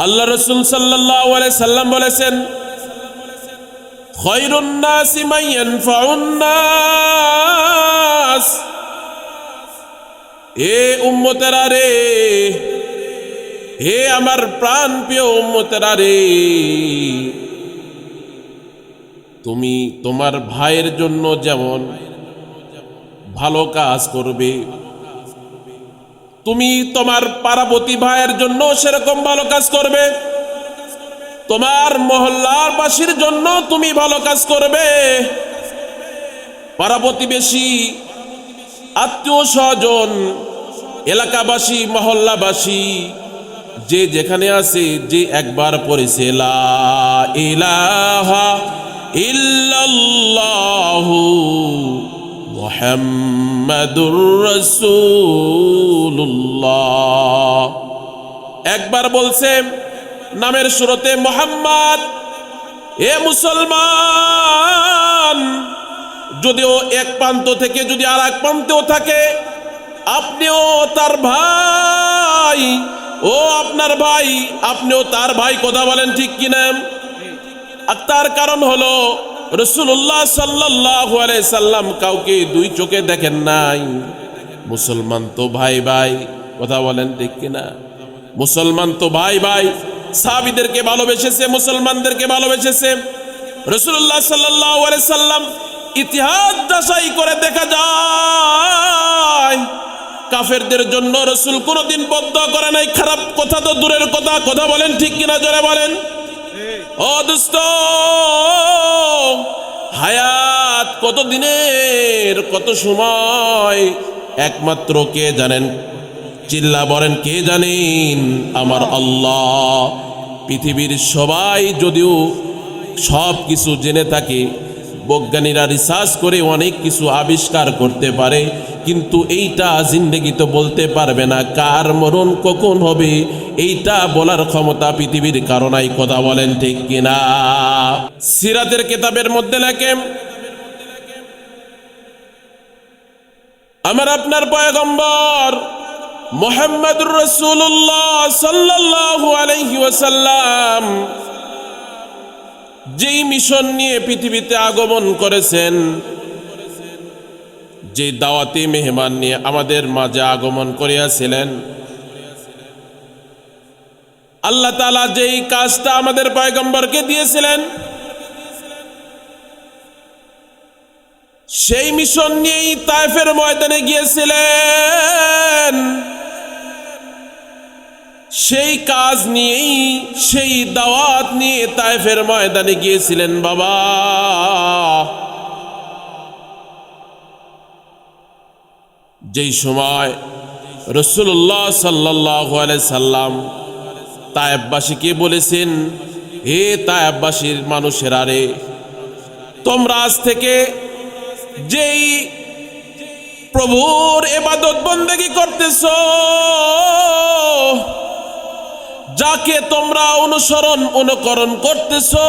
আল্লাহ রাসূল সাল্লাল্লাহু আলাইহি সাল্লাম বলেছেন, খায়রুন নাসি মান ইয়ানফাউন নাস। হে উম্মতেরা রে, হে আমার প্রাণ প্রিয় উম্মতেরা রে, তুমি তোমার ভাইয়ের জন্য যেমন ভালো কাজ করবে, তুমি তোমার পার্বতী ভাইয়ের জন্য সেরকম ভালো কাজ করবে, তোমার মহল্লার বাসীর জন্য তুমি ভালো কাজ করবে। পার্বতীবেশী, আত্মীয় স্বজন, এলাকাবাসী, মহল্লাবাসী যে যেখানে আছে, যে একবার পড়েছে লা ইলাহা ইল্লাল্লাহু মুহাম্মাদুর রাসূলুল্লাহ, একবার বলছে নামের শুরুতে মুহাম্মদ, এ মুসলমান, যদিও এক প্রান্ত থেকে যদি আর এক প্রান্তেও থাকে, আপনিও তার ভাই, ও আপনার ভাই, আপনিও তার ভাই। কথা বলেন ঠিক কিনা? আর তার কারণ হলো রাসূলুল্লাহ সাল্লাল্লাহু আলাইহি সাল্লাম কাউকে দুই চোখে দেখেন নাই। মুসলমান তো ভাই ভাই। কথা বলেন ঠিক কিনা? মুসলমান তো ভাই ভাই। সাহাবীদেরকে ভালোবেসেছে, মুসলমানদেরকে ভালোবেসেছে। রাসূলুল্লাহ সাল্লাল্লাহু আলাইহি সাল্লাম ইতিহাস যাচাই করে দেখা যায়, কাফেরদের জন্য রাসূল কোনোদিন বদদুয়া করে নাই। খারাপ কথা তো দূরের কথা। কথা বলেন ঠিক কিনা? জোরে বলেন। ও দোস্ত, হায়াত কত দিনের, কত সময়, একমাত্র কে জানেন? চিল্লা বলেন, কে জানেন? আমার আল্লাহ। পৃথিবীর সবাই যদিও সব কিছু জেনে থাকে, বৈজ্ঞানিকরা রিসার্চ করে অনেক কিছু আবিষ্কার করতে পারে, কিন্তু এইটা জিন্দেগি তো বলতে পারবে না কার মরণ কখন হবে। এইটা বলার ক্ষমতা পৃথিবীর কারো নাই। কথা বলেন ঠিক কিনা? সিরাতের কিতাবের মধ্যে লেখে, আমার আপনার পয়গম্বর মুহাম্মদুর রাসূলুল্লাহ সাল্লাল্লাহু আলাইহি ওয়াসাল্লাম যেই মিশন নিয়ে পৃথিবীতে আগমন করেছেন, যে দাওয়াতি মেহমান নিয়ে আমাদের মাঝে আগমন করিয়াছিলেন, আল্লাহ তাআলা যেই কাজটা আমাদের পয়গম্বরকে দিয়েছিলেন, সেই মিশন নিয়েই তায়েফের ময়দানে গিয়েছিলেন। সেই কাজ নিয়েই, সেই দাওয়াত নিয়ে তায়েফের ময়দানে গিয়েছিলেন। বাবা, যেই সময় রাসূলুল্লাহ সাল্লাল্লাহু আলাইহি সাল্লাম তায়েফবাসীকে বলেছেন, হে তায়েফবাসীর মানুষেরা রে, তোমরা আজ থেকে যেই প্রভুর ইবাদত বন্দেগী করতেছো, যাকে তোমরা অনুকরণ করতেছো,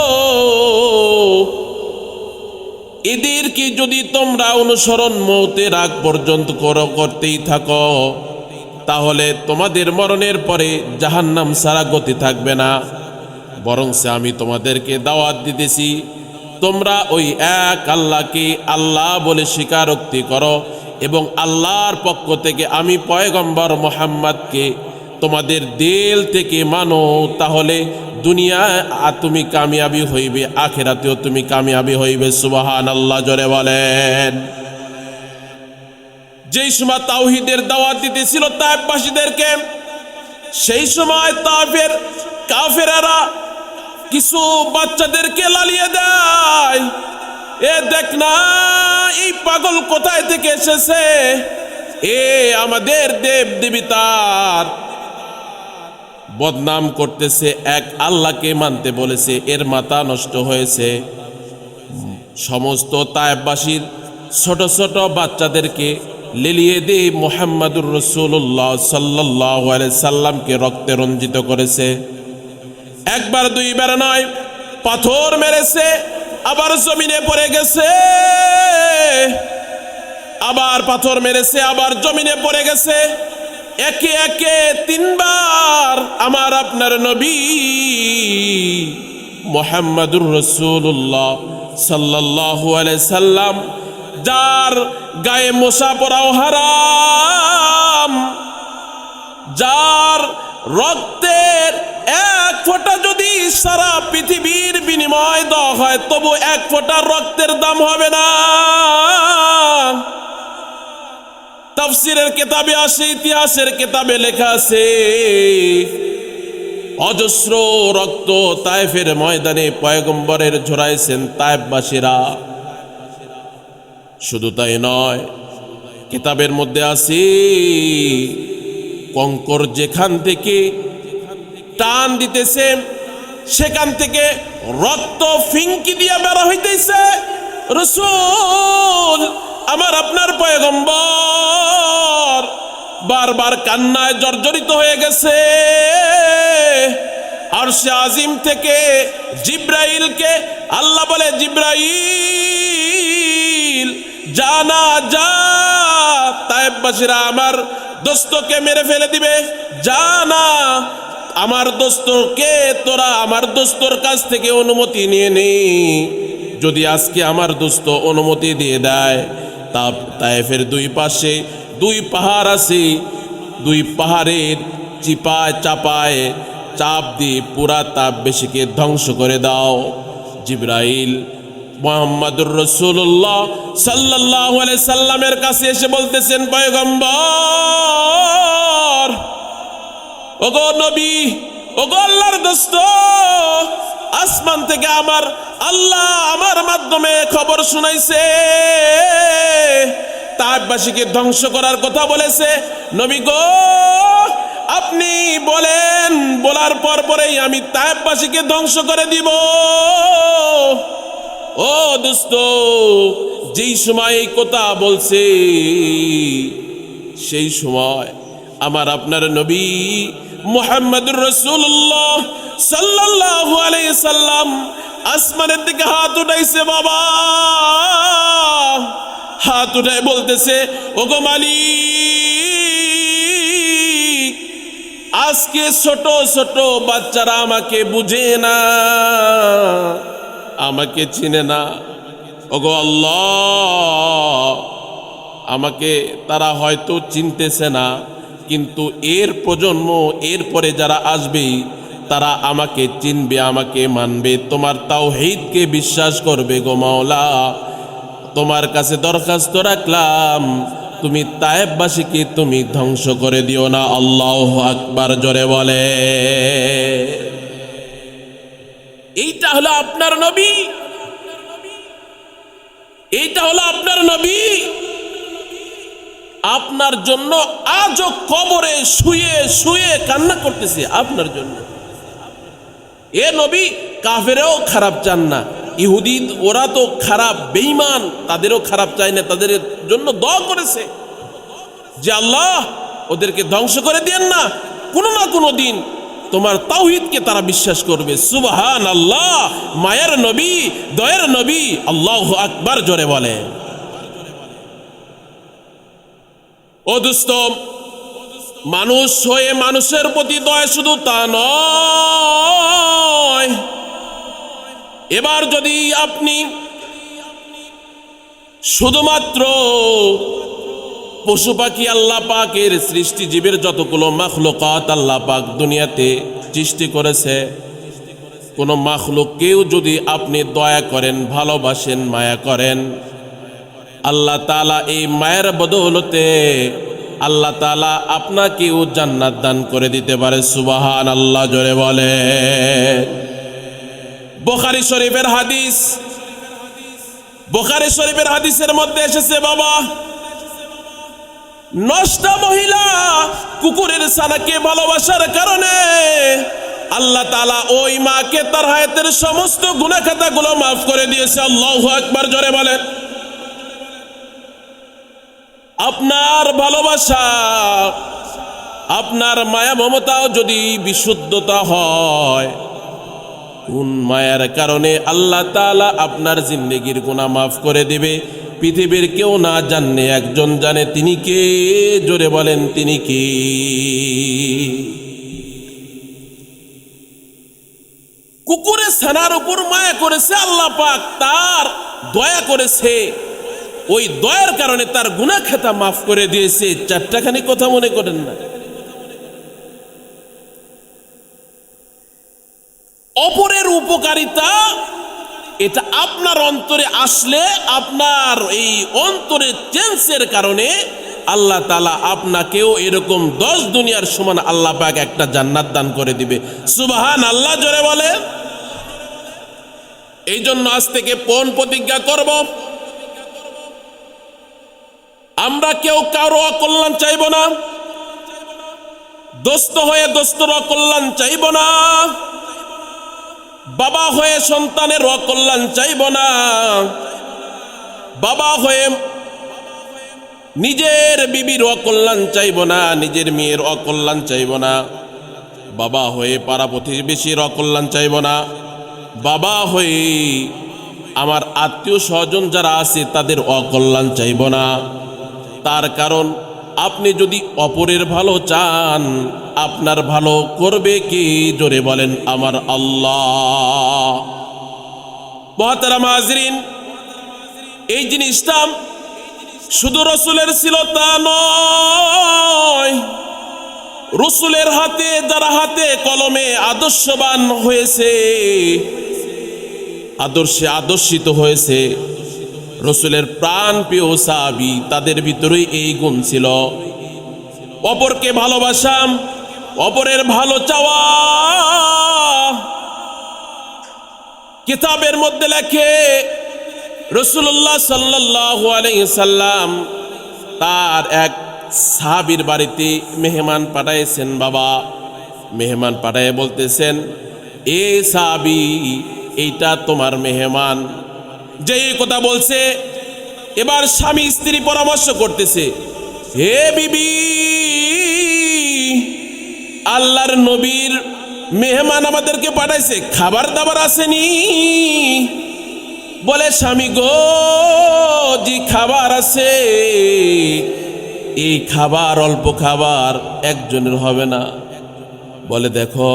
এদেরকে যদি তোমরা অনুসরণ মওতের আগ পর্যন্ত করতেই থাকো, তাহলে তোমাদের মরণের পরে জাহান্নাম ছাড়া গতি থাকবে না। বরং আমি তোমাদেরকে দাওয়াত দিতেছি, তোমরা ওই এক আল্লাহকে আল্লাহ বলে স্বীকারোক্তি করো এবং আল্লাহর পক্ষ থেকে আমি পয়গম্বর মুহাম্মদকে তোমাদের দিল থেকে মানো। তাহলে দুনিয়ায় তুমি কামিয়াবি হইবে, আখিরাতেও তুমি কামিয়াবি হইবে। সুবহানাল্লাহ, জোরে বলেন। যেই সময় তাওহীদের দাওয়াত দিতেছিল তায়েফবাসীদেরকে, সেই সময় তায়েফের কাফেররা কিছু বাচ্চাদেরকে লালিয়ে দেয়, এ দেখ না, এই পাগল কোথায় থেকে এসেছে, এ আমাদের দেব দেবতার বদনাম করতেছে, এক আল্লাহকে মানতে বলেছে, এর মাথা নষ্ট হয়েছে। সমস্ত তায়েফবাসীর ছোট ছোট বাচ্চাদেরকে লেলিয়ে দিয়ে মুহাম্মদুর রাসূলুল্লাহ সাল্লাল্লাহু আলাইহি সাল্লামকে রক্তে রঞ্জিত করেছে। একবার দুইবার নয়, পাথর মেরেছে, আবার জমিনে পড়ে গেছে, আবার পাথর মেরেছে, আবার জমিনে পড়ে গেছে। একে একে তিনবার আমার আপনার নবী মুহাম্মাদুর রাসূলুল্লাহ সাল্লাল্লাহু আলাইহি সাল্লাম, যার গায়ে মোছা পরাও হারাম, যার রক্তের এক ফোঁটা যদি সারা পৃথিবীর বিনিময় দেওয়া হয় তবু এক ফোঁটা রক্তের দাম হবে না। তাফসীরের কিতাবে আছে, ইতিহাসের কিতাবে লেখা আছে, অজস্র রক্ত তায়েফের ময়দানে পয়গম্বরের ঝরাইছেন তায়েফবাসীরা। শুধু তাই নয়, কিতাবের মধ্যে আছে কঙ্কর যেখান থেকে টান দিতেছে সেখান থেকে রক্ত ফিঙ্কি দিয়া বের হইতেছে। রাসূল আমার আপনার পয়গম্বর বারবার কান্নায় জর্জরিত হয়ে গেছে। আরশে আজিম থেকে জিব্রাইলকে আল্লাহ বলে, জিব্রাইল জানা যা, তায়েফবাসীরা আমার দোস্তকে মেরে ফেলে দিবে, জানা আমার দোস্তকে তোরা আমার দোস্তর কাছ থেকে অনুমতি নিয়ে নে। যদি আজকে আমার দোস্ত অনুমতি দিয়ে দেয়, তায়েফের দুই পাশে দুই পাহাড় আছে, দুই পাহাড়ের চিপায় চাপায় চাপ দিয়ে পুরা তাপ বেশিকে ধ্বংস করে দাও। জিব্রাইল মুহাম্মাদুর রাসূলুল্লাহ সাল্লাল্লাহু আলাইহি সাল্লামের কাছে এসে বলতেছেন, পয়গম্বর, ওগো নবী, ওগো আল্লাহর দোস্ত, আসমান থেকে আমার আল্লাহ আমার মাধ্যমে খবর শুনাইছে, তায়েফবাসীকে ধ্বংস করার কথা বলেছে। নবী গো, আপনি বলেন, বলার পরেই আমি তায়েফবাসীকে ধ্বংস করে দিব। ও দোস্ত, যেই সময় এই কথা বলছে সেই সময় আমার আপনার নবী মুহাম্মাদুর রাসূলুল্লাহ সাল্লাল্লাহু আলাইহি সাল্লাম আসমানের দিকে হাত উঠাইছে। বাবা, হাত উঠায় বলতেছে, ওগো মালিক, আজকে ছোট ছোট বাচ্চারা আমাকে বুঝে না, আমাকে চিনে না। ওগো আল্লাহ, আমাকে তারা হয়তো চিনতেছে না, কিন্তু এর প্রজন্ম, এরপরে যারা আসবে তারা আমাকে চিনবে, আমাকে মানবে, তোমার তাওহীদকে বিশ্বাস করবে। গো মাওলা, তোমার কাছে দরখাস্ত রাখলাম, তুমি তায়েফবাসীকে তুমি ধ্বংস করে দিও না। আল্লাহু আকবার জোরে বলে। এইটা হলো আপনার নবী, এইটা হলো আপনার নবী। আপনার জন্য আজও কবরে শুয়ে শুয়ে কান্না করতেছে আপনার জন্য। এ নবী কাফেরেও খারাপ চান না, ইহুদি ওরা তো খারাপ বেঈমান, তাদেরও খারাপ চায় না, তাদের জন্য দোয়া করেছে যে আল্লাহ ওদেরকে ধ্বংস করে দেন না, কোনো না কোনো দিন তোমার তাওহীদকে তারা বিশ্বাস করবে। সুবহানাল্লাহ, মায়ের নবী, দয়ের নবী, আল্লাহু আকবার জোরে বলে। ও দোস্ত, মানুষ হয়ে মানুষের প্রতি দয়া শুধু তা নয়, এবার যদি আপনি শুধুমাত্র পশু পাখি আল্লাহ পাকের সৃষ্টি জীবের যতগুলো মাখলুকাত আল্লাহ পাক দুনিয়াতে সৃষ্টি করেছে, কোনো মাখলুককেও যদি আপনি দয়া করেন, ভালোবাসেন, মায়া করেন, আল্লাহ তাআলা এই মায়ের বদৌলতে আল্লাহ তাআলা আপনাকেও জান্নাত দান করে দিতে পারে। সুবহানাল্লাহ জোরে বলে। বুখারী শরীফের হাদিস, বুখারী শরীফের হাদিসের মধ্যে এসেছে, বাবা, 9টা মহিলা কুকুরের ছানাকে ভালোবাসার কারণে আল্লাহ তাআলা ওই মাকে তার হায়াতের সমস্ত গুনাহ খাতাগুলো মাফ করে দিয়েছে। আল্লাহু আকবার জোরে বলে। আপনার ভালোবাসা, আপনার মায়া মমতাও যদি বিশুদ্ধতা হয়, কোন মায়ার কারণে আল্লাহ তাআলা আপনার জিন্দেগির গুনাহ মাফ করে দিবে, পৃথিবীর কেউ না জানে, একজন জানে, তিনি কে? জোরে বলেন তিনি কে? কুকুরের ছানার উপর মায়া করেছে আল্লাহ পাক, তার দয়া করেছে, ওই দয়ার কারণে তার গুনাহ খাতা মাফ করে দিয়েছে। চারটাখানি কথা মনে করেন না। অপরের উপকারিতা এটা আপনার অন্তরে আসলে, আপনার এই অন্তরের চেঞ্জের কারণে আল্লাহ তাআলা আপনাকেও এরকম 10 দুনিয়ার সমান আল্লাহ পাক একটা জান্নাত দান করে দিবে। সুবহানাল্লাহ, জোরে বলে। এই জন্য আজ থেকে পণ প্রতিজ্ঞা করব, আমরা কেউ কারো অকল্যাণ চাইব না, দোস্ত হয়ে দোস্তর অকল্যাণ চাইব না, বাবা হয়ে সন্তানের অকল্যাণ চাইব না, বাবা হয়ে নিজের বিবির অকল্যাণ চাইব না, নিজের মেয়ের অকল্যাণ চাইব না, বাবা হয়ে পাড়া প্রতিবেশীর অকল্যাণ চাইব না, বাবা হয়ে আমার আত্মীয় স্বজন যারা আছে তাদের অকল্যাণ চাইব না। তার কারণ আপনি যদি অপরের ভালো চান, আপনার ভালো করবে কি? জোরে বলেন আমার আল্লাহ। মুহতারাম হাজরিন, এই জিনিসটা শুধু রসুলের ছিল তা নয়, রসুলের হাতে যারা হাতে কলমে আদর্শবান হয়েছে, আদর্শে আদর্শিত হয়েছে, রসুলের প্রাণ প্রিয় সাহাবী, তাদের ভিতরেই এই গুণ ছিল। অপরকে ভালোবাসা, অপরের ভালো চাওয়া। কিতাবের মধ্যে লেখে রাসূলুল্লাহ সাল্লাল্লাহু আলাইহি সাল্লাম তার এক সাহাবীর বাড়িতে মেহমান পাঠাইছেন। বাবা মেহমান পাঠায় বলতেছেন, এ সাহাবী, এইটা তোমার মেহমান। যে কথা বলছে, এবার স্বামী স্ত্রী পরামর্শ করতেছে, হে বিবি, আল্লাহর নবীর মেহমান আমাদেরকে পাঠাইছে, খাবার দাবার আসেনি? বলে, স্বামী গো, জি খাবার আছে। এই খাবার অল্প খাবার, একজনের হবে না। বলে, দেখো,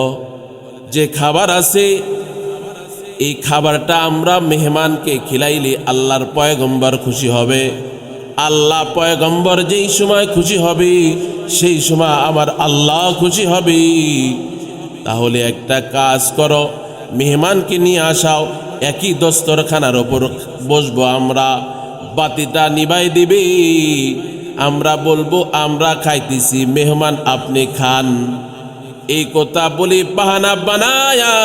যে খাবার আছে এই খাবারটা আমরা মেহমানকে খিলাইলে আল্লাহর পয়গম্বর খুশি হবে। আল্লাহ পয়গম্বর যেই সময় খুশি হবে সেই সময় আমার আল্লাহ খুশি হবে। তাহলে একটা কাজ করো, মেহমানকে নিয়ে আসাও, একই দস্তরখানার ওপর বসবো আমরা, বাতিটা নিভাই দিবে, আমরা বলবো আমরা খাইতেছি, মেহমান আপনি খান। এই কথা বলি বাহানা বানায়া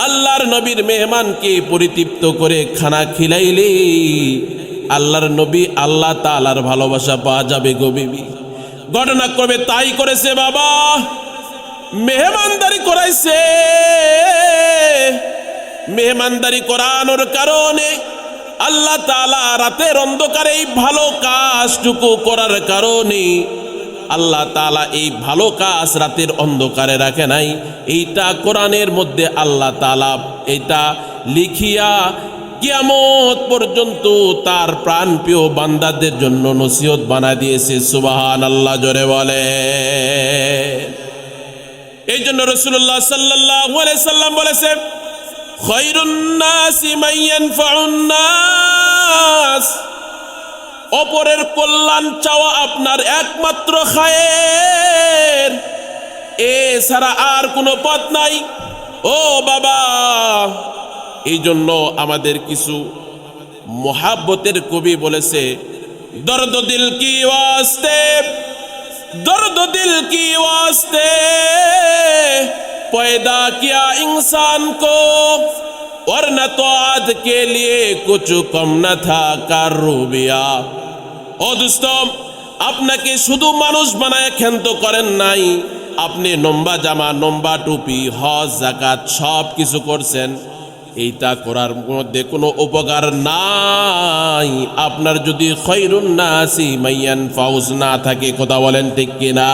আল্লাহর নবীর মেহমানকে পরিতৃপ্ত করে খানা খিলাইলে আল্লাহর নবী আল্লাহ তাআলার ভালোবাসা পাওয়া যাবে গো বিবি। ঘটনা করবে তাই করেছে বাবা, মেহমানদারি করাইছে। মেহমানদারি করানোর কারণে আল্লাহ তাআলা রাতের অন্ধকারে এই ভালো কাজটুকু করার কারণে আল্লাহ তাআলা এই ভালো কাজ রাতের অন্ধকারে রাখে নাই। এইটা কোরআনের মধ্যে আল্লাহ তাআলা এটা লিখিয়া কিয়ামত পর্যন্ত তার প্রাণপ্রিয় বান্দাদের জন্য নসিহত বানা দিয়েছে। সুবহানাল্লাহ, জোরে বলে। এই জন্য রাসূলুল্লাহ সাল্লাল্লাহু আলাইহি সাল্লাম বলেছে, খায়রুন নাসি মান ইয়ানফাউন নাস। অপরের কল্যাণ চাওয়া আপনার একমাত্র খায়ের, এছাড়া আর কোনো পথ নাই। ও বাবা, এই জন্য আমাদের কিছু মোহাব্বতের কবি বলেছে, দর্দ দিল কি ওয়াস্তে, दर्द दिल की वास्ते पैदा किया इंसान को, वरना तो आज के लिए कुछ कम न था कारूबिया। ও দোস্ত, আপনাকে শুধু মানুষ বানায় ক্ষান্ত করেন নাই, আপনি লম্বা জামা, লম্বা টুপি, হজ, যাকাত সব কিছু করছেন। এইটা করার মধ্যে কোনো উপকার নাই আপনার যদি খায়রুন নাসি মাইয়ান ফাউজ না থাকে। কথা বলেন ঠিক কিনা?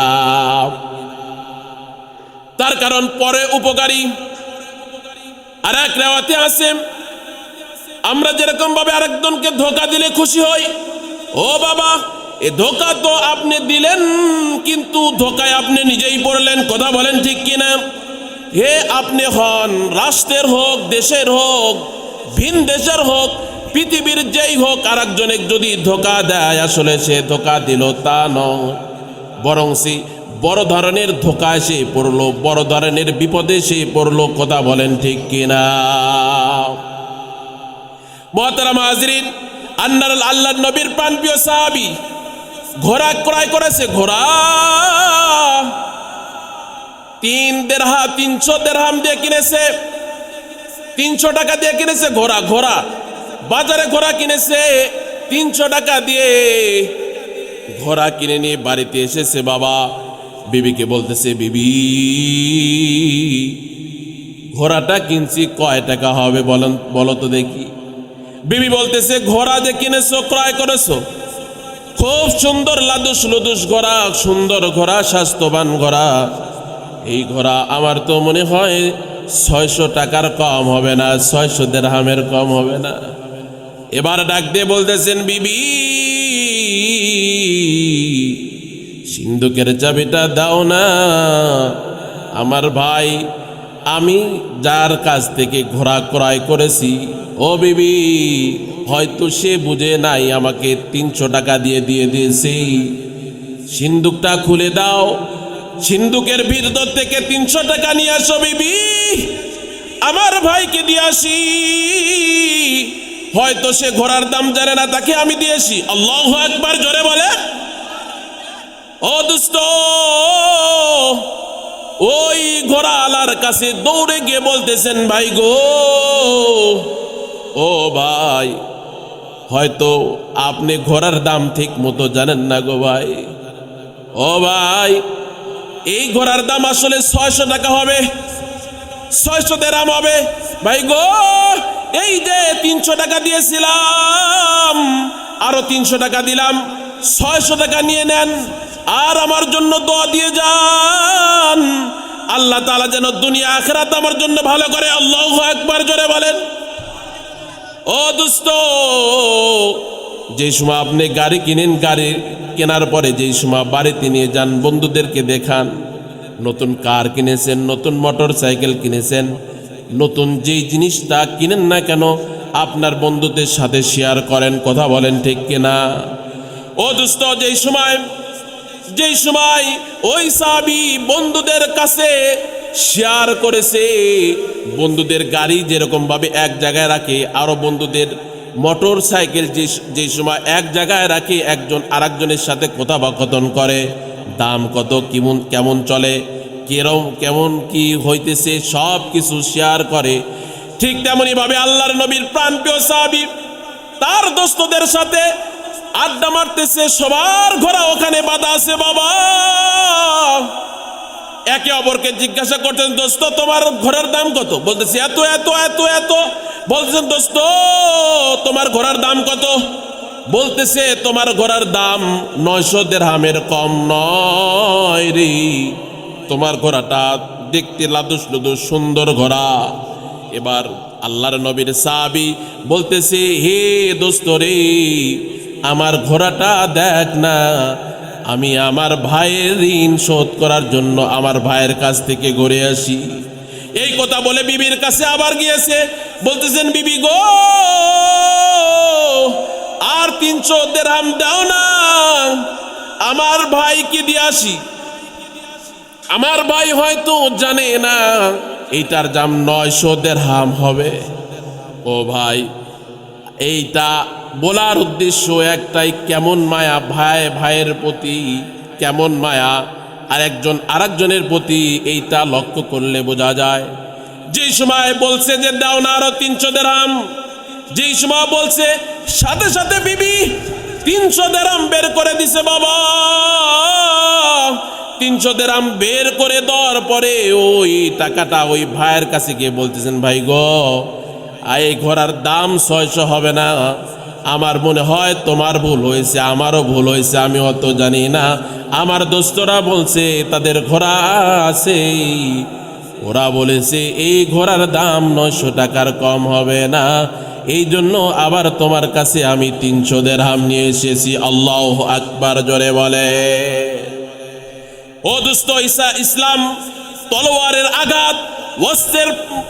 তার কারণ পরে উপকারী। আর এক রিওয়ায়াতে আছে, আমরা যেরকম ভাবে আরেকজনকে ধোকা দিলে খুশি হই, ও বাবা এ ধোকা তো আপনি দিলেন, কিন্তু ধোকায় আপনি নিজেই পড়লেন। কথা বলেন ঠিক কিনা? হে আপনি হন রাষ্ট্রের হোক, দেশের হোক, ভিন দেশের হোক, পৃথিবীর যেই হোক, আরেকজনে যদি ধোকা দেয় আসলে সে ধোকা দিল তা নয়, বরং সে বড় ধরনের ধোকায় সে পড়লো, বড় ধরনের বিপদে সে পড়লো। কথা বলেন ঠিক কিনা? মুহতারাম হাজরিন, আল্লাহর নবীর প্রাণপ্রিয় সাহাবী ঘোড়া ক্রয় করেছে। ঘোড়া 300 দিরহাম দিয়ে কিনেছে, 300 টাকা দিয়ে কিনেছে ঘোড়া। বাজারে ঘোড়া কিনেছে 300 টাকা দিয়ে। ঘোড়া কিনে নিয়ে বাড়িতে এসেছে। বাবা বিবিকে বলতেছে, বিবি ঘোড়াটা কিনছি কয় টাকা হবে বলো তো দেখি। বিবি বলতেছে, ঘোড়া যে কিনেছো, ক্রয় করেছো, খুব সুন্দর লাদুস লুদুস ঘোড়া, সুন্দর ঘোড়া, স্বাস্থ্যবান ঘোড়া। এই ঘোড়া আমার তো মনে হয় 600 টাকার কম হবে না, 600 দিরহামের কম হবে না। এবার ডাক দিয়ে বলতেছেন, বিবি সিন্ধুকের চাবিটা দাও না। আমার ভাই, আমি যার কাছ থেকে ঘোড়া ক্রয় করেছি, ও বিবি হয়তো সে বুঝে নাই, আমাকে 300 টাকা দিয়ে দিয়েছি। সিন্ধুকটা খুলে দাও, সিন্ধুকের ভিতর থেকে 300 টাকা নিয়ে আসো বিবি, আমার ভাইকে দিয়ে আসি। হয়তো সে ঘোড়ার দাম জানে না, তাকে আমি দিয়েছি। আল্লাহু আকবার, জোরে বলে। ও দোস্ত, ওই ঘোড়া আলার কাছে দৌড়ে গিয়ে বলতেছেন, ভাই গো, ও ভাই, হয়তো আপনি ঘোড়ার দাম ঠিক মতো জানেন না গো ভাই। ও ভাই, এই ঘোড়ার দাম আসলে 600 টাকা হবে, 600 দিরহাম হবে। ভাই গো, এই যে 300 টাকা দিয়েছিলাম, আরো 300 টাকা দিলাম, 600 টাকা নিয়ে নেন, আর আমার জন্য দোয়া দিয়ে যান, আল্লাহ তাআলা যেন দুনিয়া আখিরাত আমার জন্য ভালো করে। আল্লাহু আকবার, জোরে বলেন। ও দোস্ত, যে সময় আপনি গাড়ি কিনেন, গাড়ি কেনার পরে যেই সময় বাড়িতে নিয়ে যান, বন্ধুদেরকে দেখান, নতুন কার কিনেছেন, নতুন মোটর সাইকেল কিনেছেন, নতুন যেই জিনিসটা কিনেন না কেন আপনার বন্ধুদের সাথে শেয়ার করেন। কথা বলেন ঠিক কিনা? ও দোস্ত, যেই সময় ওই সাহাবী বন্ধুদের কাছে শেয়ার করেছে, বন্ধুদের গাড়ি যেরকম ভাবে এক জায়গায় রাখে, আরো বন্ধুদের মোটর সাইকেল যে সময় এক জায়গায় রাখে, একজন আরেকজনের সাথে কথোপকথন করে, দাম কত, কেমন চলে, কেমন কি হইতেছে, সব কিছু শেয়ার করে। ঠিক তেমনি ভাবে আল্লাহর নবীর প্রাণপ্রিয় সাহাবী তার দোস্তদের সাথে আড্ডা মারতেছে। সবার ঘোড়া ওখানে বাঁধা আছে। বাবা একে অপরকে জিজ্ঞাসা করতেন, দোস্ত তোমার ঘোড়ার দাম কত? বলতেছে এত এত এত এত। বলতেছেন, দোস্ত তোমার ঘোড়ার দাম কত? বলতেছে, তোমার ঘোড়ার দাম 900 দিরহামের কম নয় রে। তোমার ঘোড়াটা দেখতে লাদুস লুদুস সুন্দর ঘোড়া। এবার আল্লাহর নবীর সাহাবী বলতেছে, হে দোস্ত রে, আমার ঘোড়াটা দেখ না, আমি আমার ভাইয়ের ঋণ শোধ করার জন্য আমার ভাইয়ের কাছ থেকে ঘুরে আসি। এই কথা বলে বিবির কাছে আবার গিয়েছে। বলতেছেন, বিবি গো, আর 300 দিরহাম দাও না, আমার ভাইকে দিয়ে আসি। আমার ভাই হয়তো জানে না এইটার দাম 900 দিরহাম হবে। ও ভাই, এইটা বলার উদ্দেশ্য একটাই, কেমন মায়া ভাইয়ের প্রতি, কেমন মায়া আর একজন আরেকজনের প্রতি, এইটা লক্ষ্য করলে বোঝা যায়। যেই সময় বলছে যে দাও না আরো 300 দিরহাম, যেই সময় বলছে সাথে সাথে বিবি 300 দিরহাম বের করে দিছে। বাবা 300 দিরহাম বের করে দেওয়ার পরে ওই টাকাটা ওই ভাইয়ের কাছে গিয়ে বলতেছেন, ভাই গো, এই ঘোড়ার দাম 600 হবে না, আমার মনে হয় তোমার ভুল হয়েছে, আমারও ভুল হয়েছে, আমি অত জানি না। আমার দোস্তরা বলছে তাদের ঘোড়া আছে, ওরা বলেছে এই ঘোড়ার দাম 900 টাকার কম হবে না, এই জন্য আবার তোমার কাছে আমি 300 দিরহাম নিয়ে এসেছি। আল্লাহু আকবার জোরে বলে। ও দোস্ত, ইসলাম তলোয়ারের আঘাত,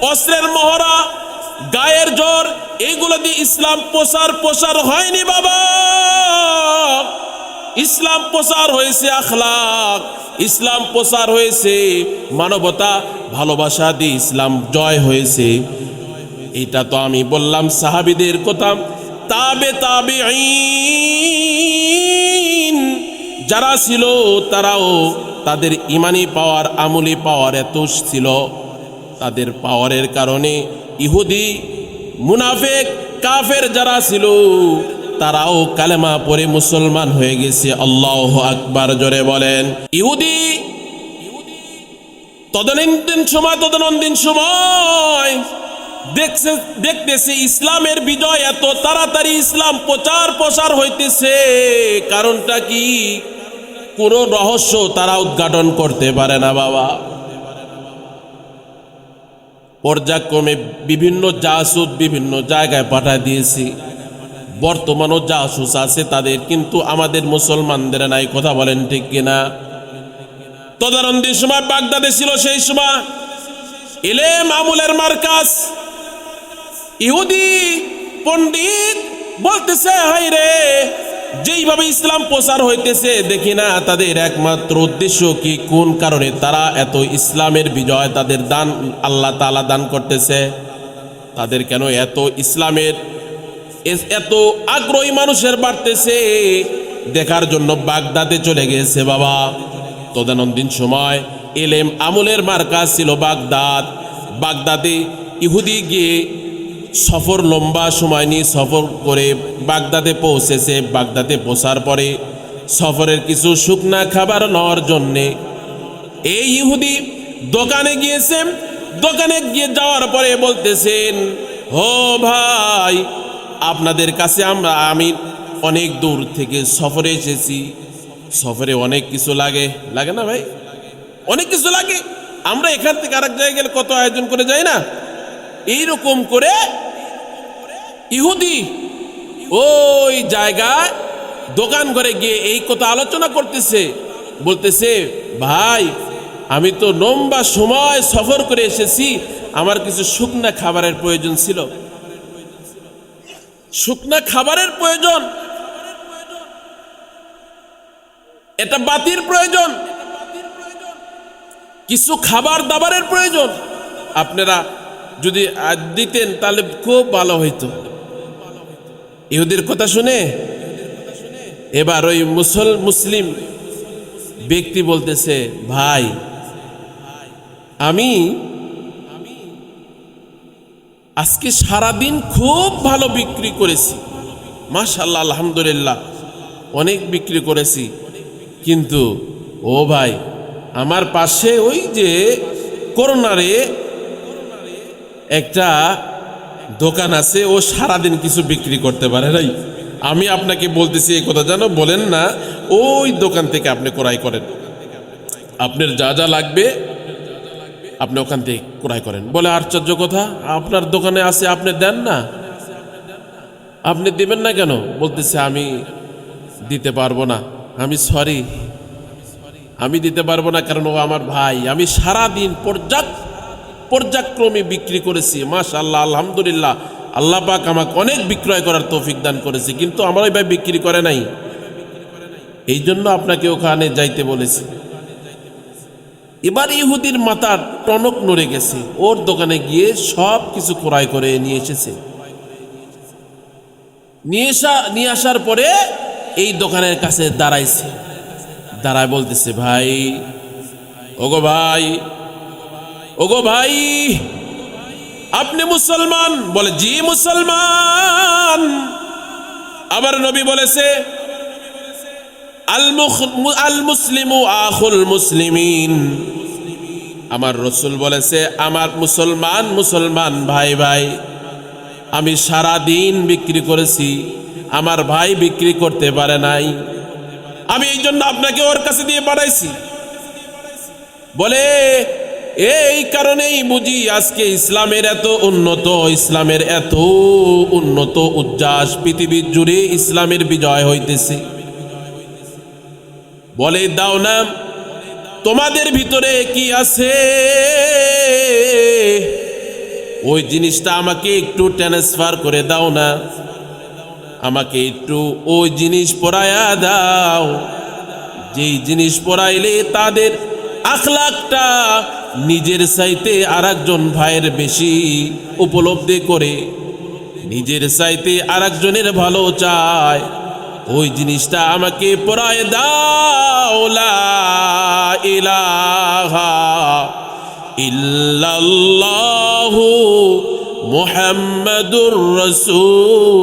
অস্ত্রের মহড়া, গায়ের জোর, এইগুলো দিয়ে ইসলাম প্রসার হয়নি বাবা। ইসলাম প্রচার হয়েছে আখলাক, ইসলাম প্রচার হয়েছে মানবতা, ভালোবাসা দিয়ে ইসলাম জয় হয়েছে। এটা তো আমি বললাম সাহাবীদের কথা। তাবেঈন যারা ছিল তারাও তাদের ইমানি পাওয়ার, আমলি পাওয়ার এত ছিল, তাদের পাওয়ারের কারণে ইহুদি, মুনাফিক, কাফের যারা ছিল তারাও কালেমা পড়ে মুসলমান হয়ে গেছে। আল্লাহু আকবার জোরে বলেন। ইহুদি তদনন্দিন সময় দেখতেছে ইসলামের বিজয় এত তাড়াতাড়ি, ইসলাম প্রসার হইতেছে, কারণটা কি? কোন রহস্য তারা উদ্ঘাটন করতে পারে না বাবা। পর্যায়ক্রমে বিভিন্ন জাসুস বিভিন্ন জায়গায় পাঠিয়ে দিয়েছি, বর্তমানও জাসুস আছে তাদের, কিন্তু আমাদের মুসলমানদের নাই। কথা বলেন ঠিক কিনা? তদারন্দির সময় বাগদাদে ছিল, সেই সময় ইলম আমলের মার্কাজ। ইহুদি পণ্ডিত বলতেছে, হাই রে, যেইভাবে ইসলাম প্রচার হইতেছে দেখি না তাদের একমাত্র উদ্দেশ্য কি, কোন কারণে তারা এত ইসলামের বিজয় তাদের দান আল্লাহ তাআলা দান করতেছে, তাদের কেন এত ইসলামের এত আগ্রহী মানুষের বাড়তেছে, দেখার জন্য বাগদাদে চলে গেছে বাবা। তদানন্দিন সময় ইলম আমলের মার্কাজ ছিল বাগদাদে। ইহুদি গিয়ে সফর, লম্বা সময় নিয়ে সফর করে বাগদাদে পৌঁছেছে। বাগদাদে পৌঁছার পরে সফরের কিছু শুকনা খাবার নেওয়ার জন্যে এই ইহুদি দোকানে গিয়েছেন। দোকানে গিয়ে যাওয়ার পরে বলতেছেন, ও ভাই, আপনাদের কাছে আমি অনেক দূর থেকে সফরে এসেছি। সফরে অনেক কিছু লাগে না ভাই? অনেক কিছু লাগে। আমরা এখান থেকে আরেক জায়গায় গেলে কত আয়োজন করে যাই না? এইরকম করে ইহুদি ওই জায়গায় দোকান ঘরে গিয়ে এই কথা আলোচনা করতেছে। বলতেছে, ভাই, আমি তো লম্বা সময় সফর করে এসেছি, আমার কিছু শুকনা খাবারের প্রয়োজন ছিল। শুকনা খাবারের প্রয়োজন, এটা বাতির প্রয়োজন, কিছু খাবার দাবারের প্রয়োজন। আপনারা যদি দিতেন তাহলে খুব ভালো হইতো। ইহুদির কথা শুনে এবার ওই মুসলিম ব্যক্তি বলতেছে, ভাই, আমি আজকে সারাদিন খুব ভালো বিক্রি করেছি, মাশাআল্লাহ, আলহামদুলিল্লাহ, অনেক বিক্রি করেছি, কিন্তু ও ভাই, আমার পাশে ওই যে করোনারে একটা দোকান আছে, ও সারাদিন কিছু বিক্রি করতে পারে নাই। আমি আপনাকে বলতেছি এই কথা যেন বলেন না, ওই দোকান থেকে আপনি ক্রয় করেন, আপনার যা যা লাগবে আপনি ওখান থেকে ক্রয় করেন। বলে, আশ্চর্য কথা, আপনার দোকানে আছে, আপনি দেন না? আপনি দিবেন না কেন? বলতেছে, আমি দিতে পারবো না, আমি সরি, আমি দিতে পারবো না, কারণ ও আমার ভাই। আমি সারাদিন পর্যায়ক্রমে বিক্রি করেছি, মাশাআল্লাহ, আলহামদুলিল্লাহ, আল্লাহ পাক আমাকে অনেক বিক্রয় করার তৌফিক দান করেছে, কিন্তু আমার ওই ভাই বিক্রি করে নাই, এই জন্য আপনাকে ওখানে যাইতে বলেছি। এবার ইহুদির মাথার টনক নড়ে গেছে, ওর দোকানে গিয়ে সব কিছু ক্রয় করে নিয়ে এসেছে। নিয়ে আসার পরে এই দোকানের কাছে দাঁড়াইছে, দাঁড়ায় বলতেছে, ভাই, ওগো ভাই, আপনি মুসলমান? বলে, জি মুসলমান। আবার নবী বলেছে, আল মুসলিমু আখুল মুসলিমিন। আমার রসুল বলেছে, আমার মুসলমান ভাই। আমি সারা দিন বিক্রি করেছি, আমার ভাই বিক্রি করতে পারে নাই, আমি এই জন্য আপনাকে ওর কাছে দিয়ে পাঠাইছি। বলে, এই কারণেই বুঝি আজকে ইসলামের এত উন্নত উচ্ছ্বাস, পৃথিবীর জুড়ে ইসলামের বিজয় হইতেছে। বলে দাও না তোমাদের ভিতরে কি আছে, ওই জিনিসটা আমাকে একটু ট্রান্সফার করে দাও না, আমাকে একটু ওই জিনিস পড়ায়া দাও, যেই জিনিস পড়াইলে তাদের আখলাকটা নিজের চাইতে আরেকজন ভাইয়ের বেশি উপলব্ধি করে, নিজের চাইতে আরেকজনের ভালো চায়, ওই জিনিসটা আমাকে পড়ায় দাও। লা ইলাহা ইল্লাল্লাহু মুহাম্মাদুর রাসূলুল্লাহ।